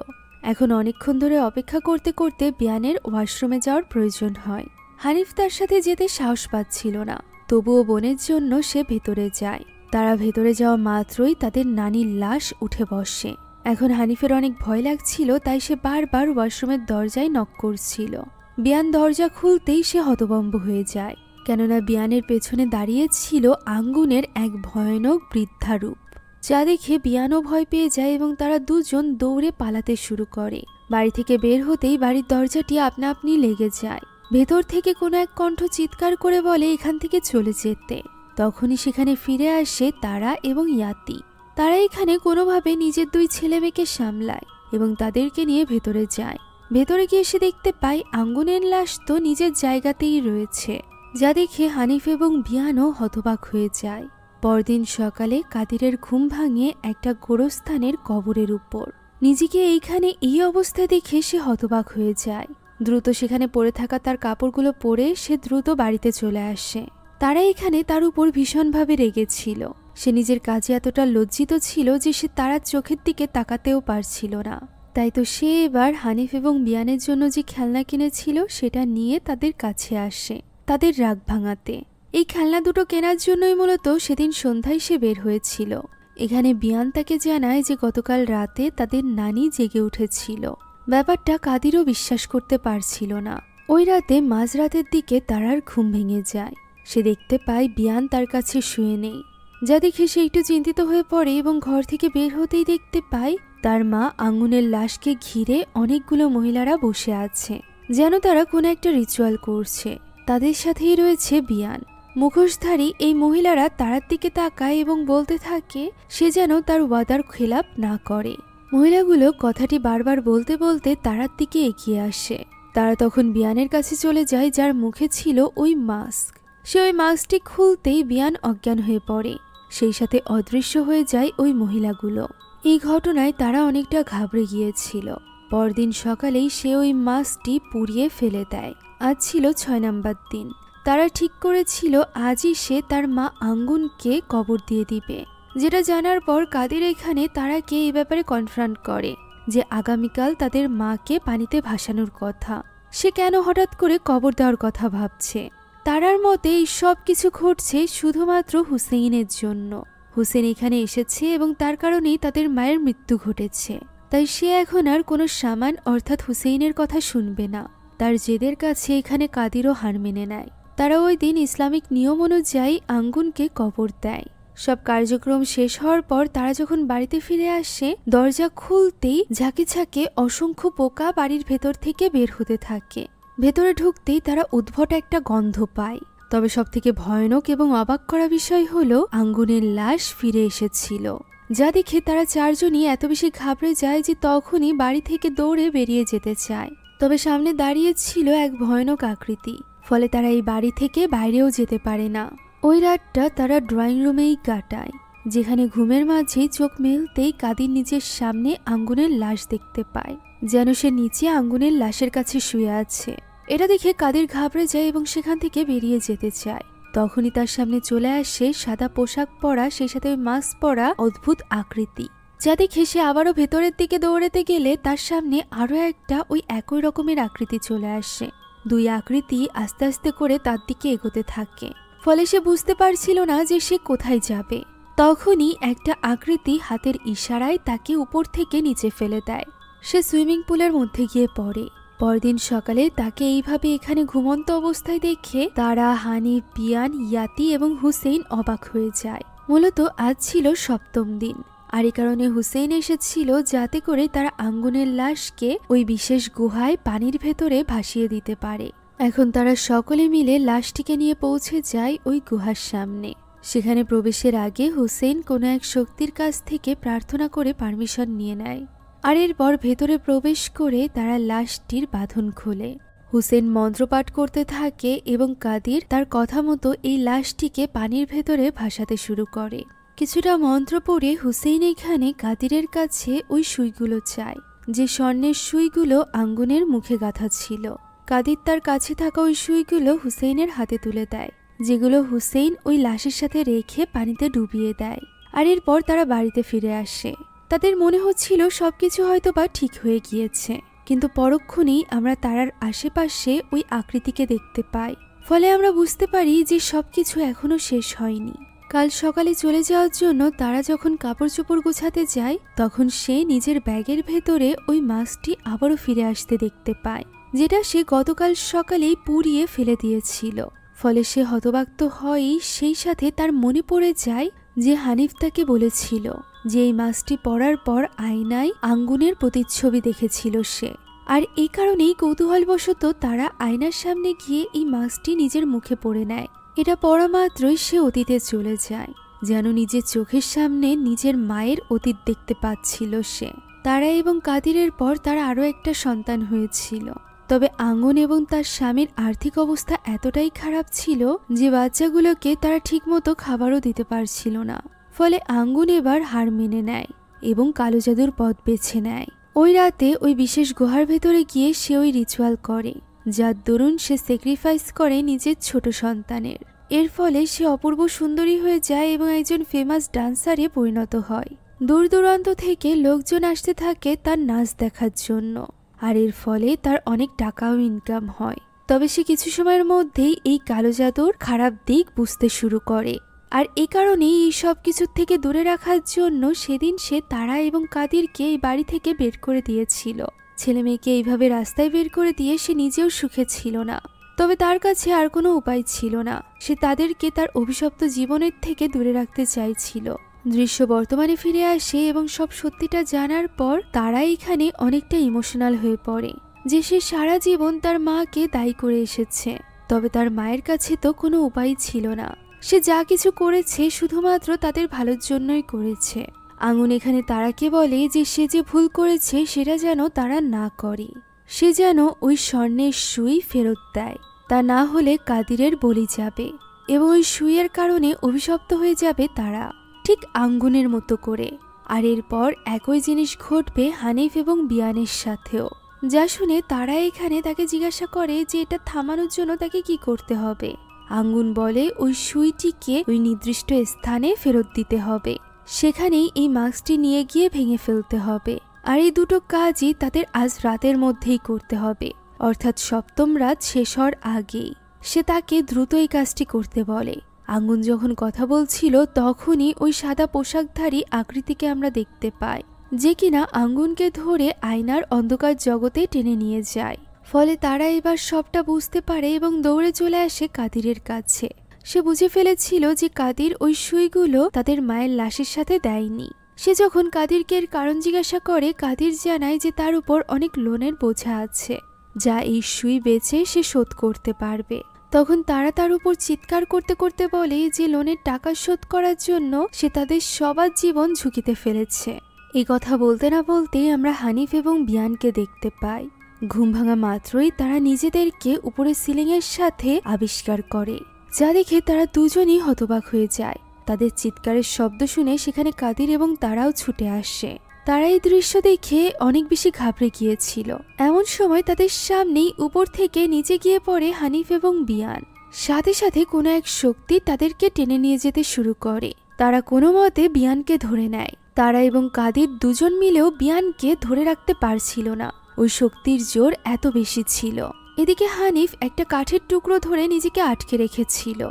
এখন অনেকক্ষণ ধরে অপেক্ষা করতে করতে বিয়ানের ওয়াশরুমে যাওয়ার প্রয়োজন হয়। হানিফ তার সাথে যেতে সাহস পাচ্ছিল না, তবুও বোনের জন্য সে ভেতরে যায়। তারা ভেতরে যাওয়া মাত্রই তাদের নানির লাশ উঠে বসে। এখন হানিফের অনেক ভয় লাগছিল, তাই সে বারবার ওয়াশরুমের দরজায় নক করছিল। বিয়ান দরজা খুলতেই সে হতভম্ব হয়ে যায়, কেননা বিয়ানের পেছনে দাঁড়িয়ে ছিল আঙ্গুনের এক ভয়ানক বৃদ্ধা রূপ, যা দেখে বিয়ানও ভয় পেয়ে যায় এবং তারা দুজন দৌড়ে পালাতে শুরু করে। বাড়ি থেকে বের হতেই বাড়ির দরজাটি আপনা আপনি লেগে যায়। ভেতর থেকে কোনো এক কণ্ঠ চিৎকার করে বলে এখান থেকে চলে যেতে। তখনই সেখানে ফিরে আসে তারা এবং ইয়াতি। তারা এখানে কোনোভাবে নিজের দুই ছেলে মেয়েকে সামলায় এবং তাদেরকে নিয়ে ভেতরে যায়। ভেতরে গিয়ে সে দেখতে পায় আঙ্গুনের লাশ তো নিজের জায়গাতেই রয়েছে, যা দেখে হানিফ এবং বিয়ানও হতবাক হয়ে যায়। পরদিন সকালে কাদিরের ঘুম ভাঙে একটা গোরস্থানের কবরের উপর। নিজেকে এইখানে এই অবস্থায় দেখে সে হতবাক হয়ে যায়। দ্রুত সেখানে পড়ে থাকা তার কাপড়গুলো পরে সে দ্রুত বাড়িতে চলে আসে। তারা এখানে তার উপর ভীষণভাবে রেগেছিল। সে নিজের কাজে এতটা লজ্জিত ছিল যে সে তারার চোখের দিকে তাকাতেও পারছিল না। তাই তো সে এবার হানিফ এবং বিয়ানের জন্য যে খেলনা কিনেছিল সেটা নিয়ে তাদের কাছে আসে, তাদের রাগ ভাঙাতে। এই খেলনা দুটো কেনার জন্যই মূলত সেদিন সন্ধ্যায় সে বের হয়েছিল। এখানে বিয়ান তাকে জানায় যে গতকাল রাতে তাদের নানি জেগে উঠেছিল। ব্যাপারটা কাদিরও বিশ্বাস করতে পারছিল না। ওই রাতে মাঝরাতের দিকে তারার ঘুম ভেঙে যায়। সে দেখতে পায় বিয়ান তার কাছে শুয়ে নেই, যা দেখে সে একটু চিন্তিত হয়ে পড়ে এবং ঘর থেকে বের হতেই দেখতে পায় তার মা আঙ্গুনের লাশকে ঘিরে অনেকগুলো মহিলারা বসে আছে, যেন তারা কোনো একটা রিচুয়াল করছে। তাদের সাথেই রয়েছে বিয়ান। মুখোশধারী এই মহিলারা তারার দিকে তাকায় এবং বলতে থাকে সে যেন তার ওয়াদার খেলাপ না করে। মহিলাগুলো কথাটি বারবার বলতে বলতে তারার দিকে এগিয়ে আসে। তারা তখন বিয়ানের কাছে চলে যায়, যার মুখে ছিল ওই মাস্ক। সে ওই মাস্কটি খুলতেই বিয়ান অজ্ঞান হয়ে পড়ে। সেই সাথে অদৃশ্য হয়ে যায় ওই মহিলাগুলো। এই ঘটনায় তারা অনেকটা ঘাবড়ে গিয়েছিল। পরদিন সকালেই সে ওই মাস্কটি পুড়িয়ে ফেলে দেয়। আজ ছিল 6 নম্বর দিন। তারা ঠিক করেছিল আজই সে তার মা আঙ্গুনকে কবর দিয়ে দিবে। যেটা জানার পর কাদের এখানে তারাকে এই ব্যাপারে কনফ্রান্ট করে যে আগামীকাল তাদের মাকে পানিতে ভাসানোর কথা। সে কেন হঠাৎ করে কবর দেওয়ার কথা ভাবছে। তারার মতে এই সব কিছু ঘটছে শুধুমাত্র হুসেইনের জন্য। হুসেন এখানে এসেছে এবং তার কারণেই তাদের মায়ের মৃত্যু ঘটেছে। তাই সে এখন আর কোনো সামান অর্থাৎ হুসেইনের কথা শুনবে না। তার জেদের কাছে এখানে কাদিরও হার মেনে নেয়। তারা ওই দিন ইসলামিক নিয়ম অনুযায়ী আঙ্গুনকে কবর দেয়। সব কার্যক্রম শেষ হওয়ার পর তারা যখন বাড়িতে ফিরে আসে, দরজা খুলতেই ঝাঁকে ঝাঁকে অসংখ্য পোকা বাড়ির ভেতর থেকে বের হতে থাকে। ভেতরে ঢুকতেই তারা উদ্ভট একটা গন্ধ পায়। তবে সবথেকে ভয়ানক এবং অবাক করা বিষয় হলো আঙ্গুনের লাশ ফিরে এসেছিল, যা দেখে তারা চারজনই এত বেশি ঘাবড়ে যায় যে তখনই বাড়ি থেকে দৌড়ে বেরিয়ে যেতে চায়। তবে সামনে দাঁড়িয়ে ছিল এক ভয়ানক আকৃতি, ফলে তারা এই বাড়ি থেকে বাইরেও যেতে পারে না। ওই রাতটা তারা ড্রয়িং রুমেই কাটায়, যেখানে ঘুমের মাঝেই চোখ মেলতেই কাদির নিজের সামনে আঙ্গুনের লাশ দেখতে পায়, যেন সে নিচে আঙ্গুনের লাশের কাছে শুয়ে আছে। এটা দেখে কাদির ঘাবড়ে যায় এবং সেখান থেকে বেরিয়ে যেতে চায়। তখনই তার সামনে চলে আসে সাদা পোশাক পরা, সেই সাথে মাস্ক পরা অদ্ভুত আকৃতি, যা দেখে সে আবারও ভেতরের দিকে দৌড়াতে গেলে তার সামনে আরো একটা ওই একই রকমের আকৃতি চলে আসে। দুই আকৃতি আস্তে আস্তে করে তার দিকে এগোতে থাকে, ফলে সে বুঝতে পারছিল না যে সে কোথায় যাবে। তখনই একটা আকৃতি হাতের ইশারায় তাকে উপর থেকে নিচে ফেলে দেয়। সে সুইমিং পুলের মধ্যে গিয়ে পড়ে। পরদিন সকালে তাকে এইভাবে এখানে ঘুমন্ত অবস্থায় দেখে তারা, হানিফ, বিয়ান, ইয়াতি এবং হুসেইন অবাক হয়ে যায়। মূলত আজ ছিল 7ম দিন, আর এই কারণে হুসেইন এসেছিল যাতে করে তারা আঙ্গুনের লাশকে ওই বিশেষ গুহায় পানির ভেতরে ভাসিয়ে দিতে পারে। এখন তারা সকলে মিলে লাশটিকে নিয়ে পৌঁছে যায় ওই গুহার সামনে। সেখানে প্রবেশের আগে হুসেইন কোনো এক শক্তির কাছ থেকে প্রার্থনা করে পারমিশন নিয়ে নেয়, আর এরপর ভেতরে প্রবেশ করে তারা লাশটির বাঁধন খোলে। হুসেন মন্ত্রপাঠ করতে থাকে এবং কাদির তার কথা মতো এই লাশটিকে পানির ভেতরে ভাসাতে শুরু করে। কিছুটা মন্ত্র পড়ে হুসেইন এখানে কাদিরের কাছে ওই সুইগুলো চায়, যে স্বর্ণের সুইগুলো আঙ্গুনের মুখে গাঁথা ছিল। কাদির তার কাছে থাকা ওই সুইগুলো হুসেইনের হাতে তুলে দেয়, যেগুলো হুসেইন ওই লাশের সাথে রেখে পানিতে ডুবিয়ে দেয়। আর এরপর তারা বাড়িতে ফিরে আসে। তাদের মনে হচ্ছিল সবকিছু হয়তো বা ঠিক হয়ে গিয়েছে, কিন্তু পরক্ষণেই আমরা তারার আশেপাশে ওই আকৃতিকে দেখতে পাই। ফলে আমরা বুঝতে পারি যে সবকিছু এখনো শেষ হয়নি। কাল সকালে চলে যাওয়ার জন্য তারা যখন কাপড় চোপড় গোছাতে যায়, তখন সে নিজের ব্যাগের ভেতরে ওই মাছটি আবারও ফিরে আসতে দেখতে পায়, যেটা সে গতকাল সকালেই পুড়িয়ে ফেলে দিয়েছিল। ফলে সে হতবাক তো হয়ই, সেই সাথে তার মনে পড়ে যায় যে হানিফ তাকে বলেছিল যে এই মাছটি পরার পর আয়নায় আঙ্গুনের প্রতিচ্ছবি দেখেছিল সে। আর এই কারণেই কৌতূহলবশত তারা আয়নার সামনে গিয়ে এই মাছটি নিজের মুখে পরে নেয়। এটা পড়া মাত্রই সে অতীতে চলে যায়, যেন নিজের চোখের সামনে নিজের মায়ের অতীত দেখতে পাচ্ছিল সে। তারা এবং কাদিরের পর তার আরও একটা সন্তান হয়েছিল। তবে আঙ্গন এবং তার স্বামীর আর্থিক অবস্থা এতটাই খারাপ ছিল যে বাচ্চাগুলোকে তারা ঠিকমতো খাবারও দিতে পারছিল না। ফলে আঙ্গুন এবার হার মেনে নেয় এবং কালো জাদুর পথ বেছে নেয়। ওই রাতে ওই বিশেষ গুহার ভেতরে গিয়ে সে ওই রিচুয়াল করে, যার দরুন সে স্যাক্রিফাইস করে নিজের ছোট সন্তানের। এর ফলে সে অপূর্ব সুন্দরী হয়ে যায় এবং একজন ফেমাস ডান্সারে পরিণত হয়। দূর দূরান্ত থেকে লোকজন আসতে থাকে তার নাচ দেখার জন্য, আর এর ফলে তার অনেক টাকাও ইনকাম হয়। তবে সে কিছু সময়ের মধ্যেই এই কালো জাদুর খারাপ দিক বুঝতে শুরু করে, আর এই কারণেই এই সব কিছুর থেকে দূরে রাখার জন্য সেদিন সে তারা এবং কাদিরকে এই বাড়ি থেকে বের করে দিয়েছিল। ছেলে মেয়েকে এইভাবে রাস্তায় বের করে দিয়ে সে নিজেও সুখে ছিল না। তবে তার কাছে আর কোনো উপায় ছিল না, সে তাদেরকে তার অভিশপ্ত জীবনের থেকে দূরে রাখতে চাইছিল। দৃশ্য বর্তমানে ফিরে আসে এবং সব সত্যিটা জানার পর তারা এখানে অনেকটা ইমোশনাল হয়ে পড়ে যে সে সারা জীবন তার মাকে দায়ী করে এসেছে। তবে তার মায়ের কাছে তো কোনো উপায় ছিল না। সে যা কিছু করেছে শুধুমাত্র তাদের ভালোর জন্যই করেছে। আঙ্গুন এখানে তারাকে বলে যে সে যে ভুল করেছে সেটা যেন তারা না করে। সে যেন ওই স্বর্ণের সুই ফেরত দেয়, তা না হলে কাদিরের বলি যাবে এবং ওই সুইয়ের কারণে অভিশপ্ত হয়ে যাবে তারা, ঠিক আঙ্গুনের মতো করে। আর এরপর একই জিনিস ঘটবে হানিফ এবং বিয়ানের সাথেও, যা শুনে তারা এখানে তাকে জিজ্ঞাসা করে যে এটা থামানোর জন্য তাকে কি করতে হবে। আঙ্গুন বলে ওই সুইটিকে ওই নির্দিষ্ট স্থানে ফেরত দিতে হবে, সেখানেই এই মাস্কটি নিয়ে গিয়ে ভেঙে ফেলতে হবে। আর এই দুটো কাজই তাদের আজ রাতের মধ্যেই করতে হবে, অর্থাৎ সপ্তম রাত শেষ হওয়ার আগেই। সে তাকে দ্রুত এই কাজটি করতে বলে। আঙ্গুন যখন কথা বলছিল তখনই ওই সাদা পোশাকধারী আকৃতিকে আমরা দেখতে পাই, যে কিনা আঙ্গুনকে ধরে আয়নার অন্ধকার জগতে টেনে নিয়ে যায়। ফলে তারা এবার সবটা বুঝতে পারে এবং দৌড়ে চলে আসে কাদিরের কাছে। সে বুঝে ফেলেছিল যে কাদির ওই সুইগুলো তাদের মায়ের লাশের সাথে দেয়নি। সে যখন কাদিরকে এর কারণ জিজ্ঞাসা করে, কাদির জানায় যে তার উপর অনেক লোনের বোঝা আছে, যা এই সুই বেচে সে শোধ করতে পারবে। তখন তারা তার উপর চিৎকার করতে করতে বলে যে লোনের টাকা শোধ করার জন্য সে তাদের সবার জীবন ঝুঁকিতে ফেলেছে। এই কথা বলতে না বলতেই আমরা হানিফ এবং বিয়ানকে দেখতে পাই। ঘুম ভাঙা মাত্রই তারা নিজেদেরকে উপরে সিলিংয়ের সাথে আবিষ্কার করে, যা দেখে তারা দুজনই হতবাক হয়ে যায়। তাদের চিৎকারের শব্দ শুনে সেখানে কাদির এবং তারাও ছুটে আসে। তারা এই দৃশ্য দেখে অনেক বেশি ঘাবড়ে গিয়েছিল। এমন সময় তাদের সামনেই উপর থেকে নিচে গিয়ে পড়ে হানিফ এবং বিয়ান। সাথে সাথে কোনো এক শক্তি তাদেরকে টেনে নিয়ে যেতে শুরু করে। তারা কোনো মতে বিয়ানকে ধরে নেয়। তারা এবং কাদির দুজন মিলেও বিয়ানকে ধরে রাখতে পারছিল না, ওই শক্তির জোর এত বেশি ছিল। এদিকে হানিফ একটা কাঠের টুকরো ধরে নিজেকে আটকে রেখেছিল।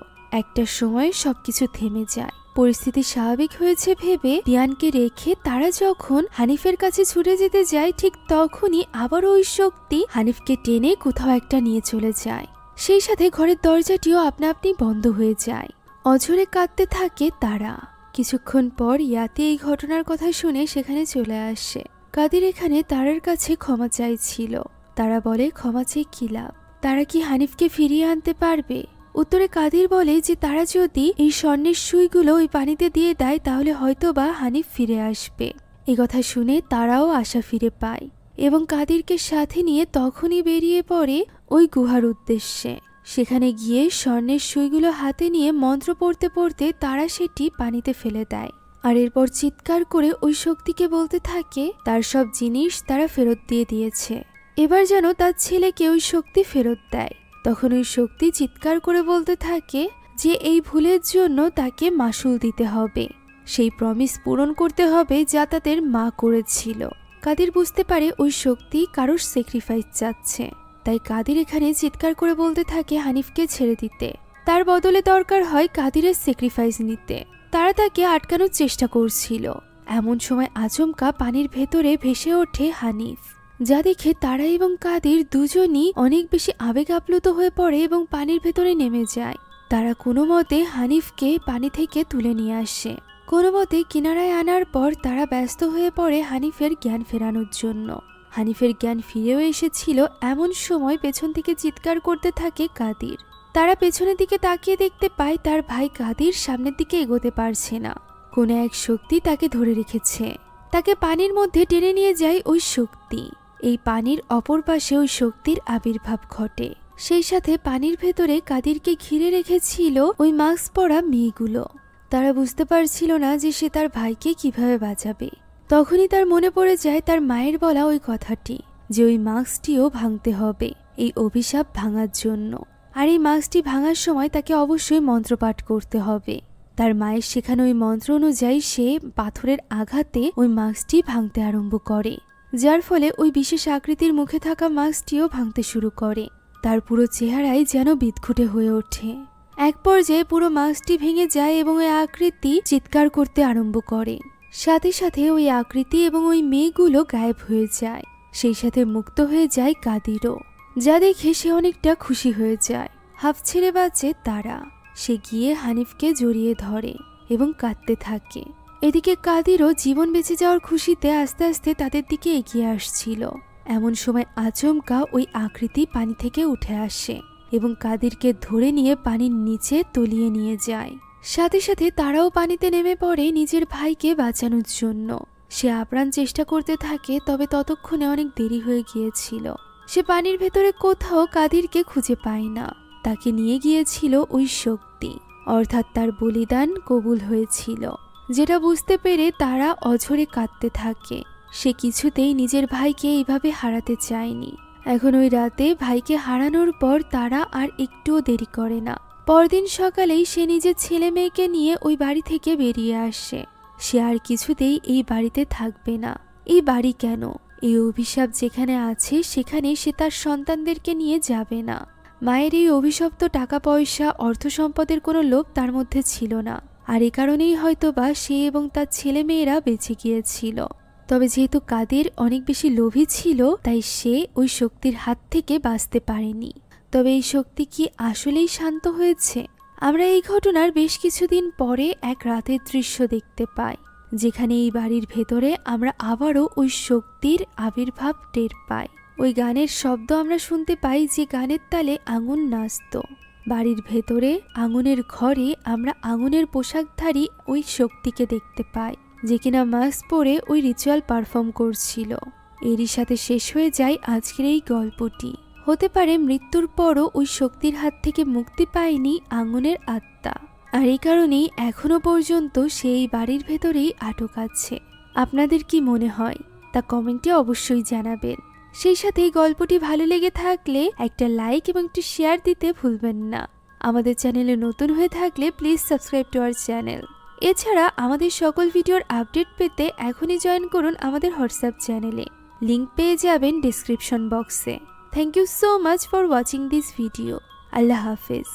একটা সময় সবকিছু থেমে যায়। পরিস্থিতি স্বাভাবিক হয়েছে ভেবে বিয়ানকে রেখে তারা যখন হানিফের কাছে ছুটে যেতে যায়, ঠিক তখনই আবার ওই শক্তি হানিফকে টেনে কোথাও একটা নিয়ে চলে যায়। সেই সাথে ঘরের দরজাটিও আপনা আপনি বন্ধ হয়ে যায়। অঝরে কাঁদতে থাকে তারা। কিছুক্ষণ পর ইয়াতি এই ঘটনার কথা শুনে সেখানে চলে আসে। কাদির এখানে তারার কাছে ক্ষমা চাইছিল। তারা বলে ক্ষমা চেয়ে কি লাভ, তারা কি হানিফকে ফিরিয়ে আনতে পারবে? উত্তরে কাদির বলে যে তারা যদি এই স্বর্ণের সুইগুলো ওই পানিতে দিয়ে দেয় তাহলে হয়তোবা হানিফ ফিরে আসবে। এই কথা শুনে তারাও আশা ফিরে পায় এবং কাদিরকে সাথে নিয়ে তখনই বেরিয়ে পড়ে ওই গুহার উদ্দেশ্যে। সেখানে গিয়ে স্বর্ণের সুইগুলো হাতে নিয়ে মন্ত্র পড়তে পড়তে তারা সেটি পানিতে ফেলে দেয়। আর এরপর চিৎকার করে ওই শক্তিকে বলতে থাকে তার সব জিনিস তারা ফেরত দিয়ে দিয়েছে, এবার যেন তার ছেলেকে ওই শক্তি ফেরত দেয়। তখন ওই শক্তি চিৎকার করে বলতে থাকে যে এই ভুলের জন্য তাকে মাসুল দিতে হবে। সেই প্রমিস পূরণ করতে হবে যা তাদের মা করেছিল। কাদির বুঝতে পারে ওই শক্তি কারোর স্যাক্রিফাইস চাচ্ছে, তাই কাদির এখানে চিৎকার করে বলতে থাকে হানিফকে ছেড়ে দিতে। তার বদলে দরকার হয় কাদিরের স্যাক্রিফাইস নিতে। তারা তাকে আটকানোর চেষ্টা করছিল। এমন সময় আচমকা পানির ভেতরে ভেসে ওঠে হানিফ, যা দেখে তারা এবং কাদির দুজনই অনেক বেশি আবেগ আপ্লুত হয়ে পড়ে এবং পানির ভেতরে নেমে যায়। তারা কোনো মতে হানিফকে পানি থেকে তুলে নিয়ে আসে। কোনো মতে কিনারায় আনার পর তারা ব্যস্ত হয়ে পড়ে হানিফের জ্ঞান ফেরানোর জন্য। হানিফের জ্ঞান ফিরেও এসেছিল এমন সময় পেছন থেকে চিৎকার করতে থাকে কাদির। তারা পেছনের দিকে তাকিয়ে দেখতে পায় তার ভাই কাদির সামনের দিকে এগোতে পারছে না। কোনো এক শক্তি তাকে ধরে রেখেছে। তাকে পানির মধ্যে টেনে নিয়ে যায় ওই শক্তি। এই পানির অপর পাশে ওই শক্তির আবির্ভাব ঘটে। সেই সাথে পানির ভেতরে কাদিরকে ঘিরে রেখেছিল ওই মাস্ক পরা মেয়েগুলো। তারা বুঝতে পারছিল না যে সে তার ভাইকে কিভাবে বাঁচাবে। তখনই তার মনে পড়ে যায় তার মায়ের বলা ওই কথাটি, যে ওই মাস্কটিও ভাঙতে হবে এই অভিশাপ ভাঙার জন্য। আর এই মাস্কটি ভাঙার সময় তাকে অবশ্যই মন্ত্রপাঠ করতে হবে। তার মায়ের শেখানো ওই মন্ত্র অনুযায়ী সে পাথরের আঘাতে ওই মাস্কটি ভাঙতে আরম্ভ করে, যার ফলে ওই বিশেষ আকৃতির মুখে থাকা মাস্কটিও ভাঙতে শুরু করে। তার পুরো চেহারাই যেন বিদঘুটে হয়ে ওঠে। এক পর্যায়ে পুরো মাস্কটি ভেঙে যায় এবং ওই আকৃতি চিৎকার করতে আরম্ভ করে। সাথে সাথে ওই আকৃতি এবং ওই মেয়েগুলো গায়েব হয়ে যায়। সেই সাথে মুক্ত হয়ে যায় কাদিরও, যা দেখে সে অনেকটা খুশি হয়ে যায়। হাফ ছেড়ে বাঁচে তারা। সে গিয়ে হানিফকে জড়িয়ে ধরে এবং কাঁদতে থাকে। এদিকে কাদিরও জীবন বেঁচে যাওয়ার খুশিতে আস্তে আস্তে তাদের দিকে এগিয়ে আসছিল। এমন সময় আচমকা ওই আকৃতি পানি থেকে উঠে আসে এবং কাদিরকে ধরে নিয়ে পানির নিচে তলিয়ে নিয়ে যায়। সাথে সাথে তারাও পানিতে নেমে পড়ে নিজের ভাইকে বাঁচানোর জন্য। সে আপ্রাণ চেষ্টা করতে থাকে, তবে ততক্ষণে অনেক দেরি হয়ে গিয়েছিল। সে পানির ভেতরে কোথাও কাদিরকে খুঁজে পায় না। তাকে নিয়ে গিয়েছিল ওই শক্তি, অর্থাৎ তার বলিদান কবুল হয়েছিল, যেটা বুঝতে পেরে তারা অঝরে কাঁদতে থাকে। সে কিছুতেই নিজের ভাইকে এইভাবে হারাতে চায়নি। এখন ওই রাতে ভাইকে হারানোর পর তারা আর একটুও দেরি করে না। পরদিন সকালেই সে নিজের ছেলে মেয়েকে নিয়ে ওই বাড়ি থেকে বেরিয়ে আসে। সে আর কিছুতেই এই বাড়িতে থাকবে না। এই বাড়ি কেন, এই অভিশাপ যেখানে আছে সেখানে সে তার সন্তানদেরকে নিয়ে যাবে না। মায়ের এই অভিশপ্ত টাকা পয়সা অর্থ সম্পদের কোনো লোভ তার মধ্যে ছিল না, আর এ কারণেই হয়তোবা সে এবং তার ছেলে মেয়েরা বেঁচে গিয়েছিল। তবে যেহেতু কাদির অনেক বেশি লোভী ছিল, তাই সে ওই শক্তির হাত থেকে বাঁচতে পারেনি। তবে এই শক্তি কি আসলেই শান্ত হয়েছে? আমরা এই ঘটনার বেশ কিছুদিন পরে এক রাতের দৃশ্য দেখতে পাই, যেখানে এই বাড়ির ভেতরে আমরা আবারও ওই শক্তির আবির্ভাব টের পাই। ওই গানের শব্দ আমরা শুনতে পাই, যে গানের তালে আঙুন নাচত। বাড়ির ভেতরে আঙুনের ঘরে আমরা আঙুনের পোশাকধারী ওই শক্তিকে দেখতে পাই, যে কিনা মাস্ক পরে ওই রিচুয়াল পারফর্ম করছিল। এরই সাথে শেষ হয়ে যায় আজকের এই গল্পটি। হতে পারে মৃত্যুর পরও ওই শক্তির হাত থেকে মুক্তি পায়নি আঙুনের আত্মা, আর এই কারণেই এখনো পর্যন্ত সেই বাড়ির ভেতরেই আটক আছে। আপনাদের কি মনে হয় তা কমেন্টে অবশ্যই জানাবেন। সেই সাথে এই গল্পটি ভালো লেগে থাকলে একটা লাইক এবং একটু শেয়ার দিতে ভুলবেন না। আমাদের চ্যানেলে নতুন হয়ে থাকলে please subscribe to our channel. এছাড়া আমাদের সকল ভিডিওর আপডেট পেতে এখনই জয়েন করুন আমাদের হোয়াটসঅ্যাপ চ্যানেলে। লিংক পেয়ে যাবেন ডিসক্রিপশন বক্সে। Thank you so much for watching this video. আল্লাহ হাফেজ।